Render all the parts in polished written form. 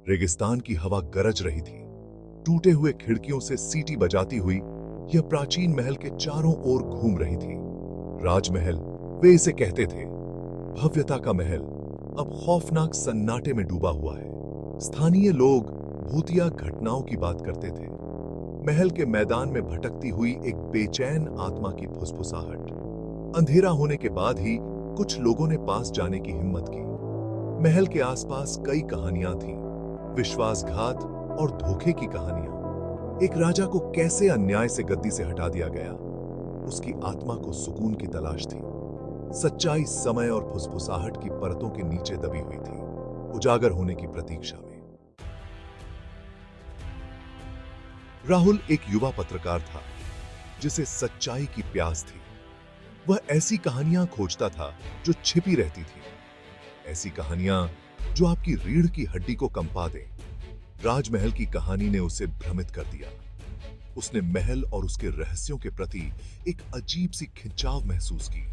रेगिस्तान की हवा गरज रही थी। टूटे हुए खिड़कियों से सीटी बजाती हुई यह प्राचीन महल के चारों ओर घूम रही थी। राजमहल, वे इसे कहते थे। भव्यता का महल अब खौफनाक सन्नाटे में डूबा हुआ है। स्थानीय लोग भूतिया घटनाओं की बात करते थे। महल के मैदान में भटकती हुई एक बेचैन आत्मा की फुसफुसाहट। अंधेरा होने के बाद ही कुछ लोगों ने पास जाने की हिम्मत की। महल के आसपास कई कहानियां थीं, विश्वासघात और धोखे की कहानियां। एक राजा को कैसे अन्याय से गद्दी से हटा दिया गया, उसकी आत्मा को सुकून की तलाश थी। सच्चाई समय और फुसफुसाहट की परतों के नीचे दबी हुई थी, उजागर होने की प्रतीक्षा में। राहुल एक युवा पत्रकार था जिसे सच्चाई की प्यास थी। वह ऐसी कहानियां खोजता था जो छिपी रहती थी, ऐसी कहानियां जो आपकी रीढ़ की हड्डी को कंपा दें। राजमहल की कहानी ने उसे भ्रमित कर दिया। उसने महल और उसके रहस्यों के प्रति एक अजीब सी खिंचाव महसूस की।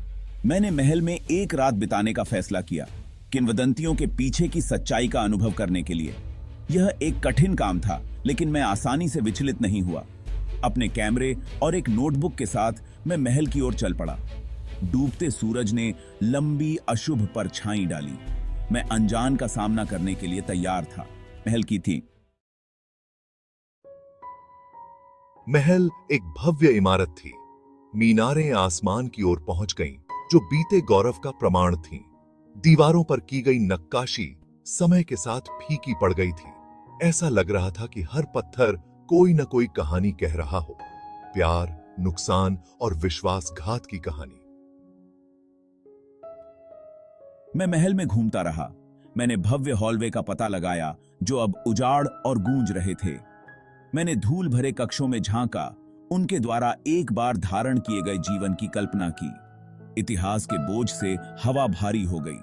मैंने महल में एक रात बिताने का फैसला किया, किंवदंतियों के पीछे की सच्चाई का अनुभव करने के लिए। यह एक कठिन काम था, लेकिन मैं आसानी से विचलित नहीं हुआ। अपने कैमरे और एक नोटबुक के साथ मैं महल की ओर चल पड़ा। डूबते सूरज ने लंबी अशुभ परछाई डाली। मैं अनजान का सामना करने के लिए तैयार था। महल की थी। महल एक भव्य इमारत थी। मीनारें आसमान की ओर पहुंच गईं, जो बीते गौरव का प्रमाण थीं। दीवारों पर की गई नक्काशी समय के साथ फीकी पड़ गई थी। ऐसा लग रहा था कि हर पत्थर कोई न कोई कहानी कह रहा हो, प्यार, नुकसान और विश्वासघात की कहानी। मैं महल में घूमता रहा। मैंने भव्य हॉलवे का पता लगाया, जो अब उजाड़ और गूंज रहे थे। मैंने धूल भरे कक्षों में झांका, उनके द्वारा एक बार धारण किए गए जीवन की कल्पना की। इतिहास के बोझ से हवा भारी हो गई।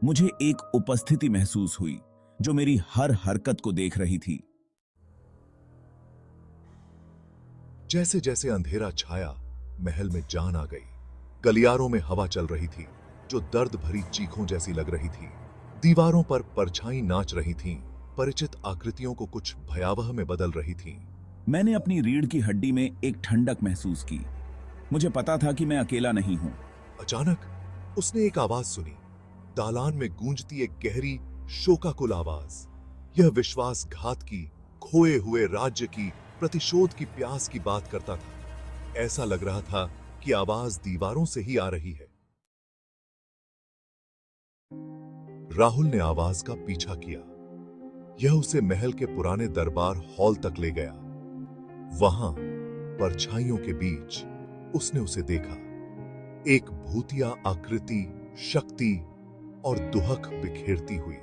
मुझे एक उपस्थिति महसूस हुई जो मेरी हर हरकत को देख रही थी। जैसे जैसे अंधेरा छाया, महल में जान आ गई। गलियारों में हवा चल रही थी, जो दर्द भरी चीखों जैसी लग रही थी। दीवारों पर परछाई नाच रही थीं, परिचित आकृतियों को कुछ भयावह में बदल रही थीं। मैंने अपनी रीढ़ की हड्डी में एक ठंडक महसूस की। मुझे पता था कि मैं अकेला नहीं हूं। अचानक उसने एक आवाज सुनी, दालान में गूंजती एक गहरी शोकाकुल आवाज। यह विश्वासघात की, खोए हुए राज्य की, प्रतिशोध की प्यास की बात करता था। ऐसा लग रहा था कि आवाज दीवारों से ही आ रही है। राहुल ने आवाज का पीछा किया। यह उसे महल के पुराने दरबार हॉल तक ले गया। वहां परछाइयों के बीच उसने उसे देखा। एक भूतिया आकृति, शक्ति और दुहक बिखेरती हुई।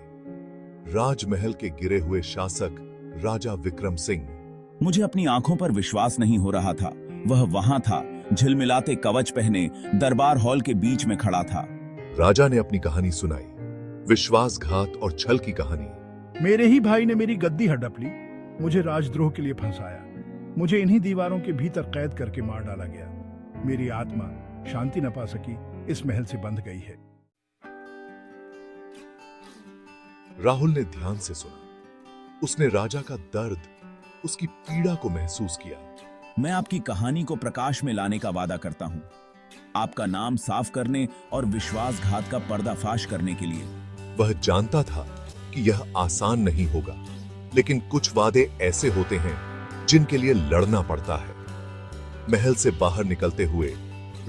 राजमहल के गिरे हुए शासक राजा विक्रम सिंह। मुझे अपनी आंखों पर विश्वास नहीं हो रहा था। वह वहां था, झिलमिलाते कवच पहने, दरबार हॉल के बीच में खड़ा था। राजा ने अपनी कहानी सुनाई, विश्वासघात और छल की कहानी। मेरे ही भाई ने मेरी गद्दी हड़प ली, मुझे राजद्रोह के लिए फंसाया। मुझे इन्हीं दीवारों के भीतर कैद करके मार डाला गया। मेरी आत्मा शांति न पा सकी, इस महल से बंध गई है। राहुल ने ध्यान से सुना। उसने राजा का दर्द, उसकी पीड़ा को महसूस किया। मैं आपकी कहानी को प्रकाश में लाने का वादा करता हूं, आपका नाम साफ करने और विश्वासघात का पर्दाफाश करने के लिए। वह जानता था कि यह आसान नहीं होगा, लेकिन कुछ वादे ऐसे होते हैं जिनके लिए लड़ना पड़ता है। महल से बाहर निकलते हुए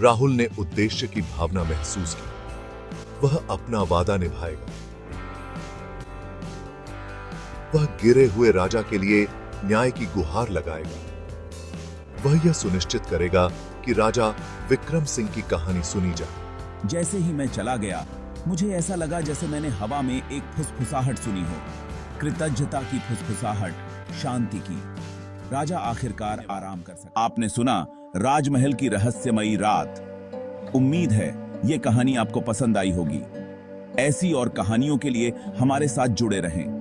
राहुल ने उद्देश्य की भावना महसूस की। वह अपना वादा निभाएगा। वह गिरे हुए राजा के लिए न्याय की गुहार लगाएगा। वह यह सुनिश्चित करेगा कि राजा विक्रम सिंह की कहानी सुनी जाए। जैसे ही मैं चला गया, मुझे ऐसा लगा जैसे मैंने हवा में एक फुसफुसाहट सुनी हो, कृतज्ञता की फुसफुसाहट, शांति की। राजा आखिरकार आराम कर सका। आपने सुना राजमहल की रहस्यमयी रात। उम्मीद है ये कहानी आपको पसंद आई होगी। ऐसी और कहानियों के लिए हमारे साथ जुड़े रहें।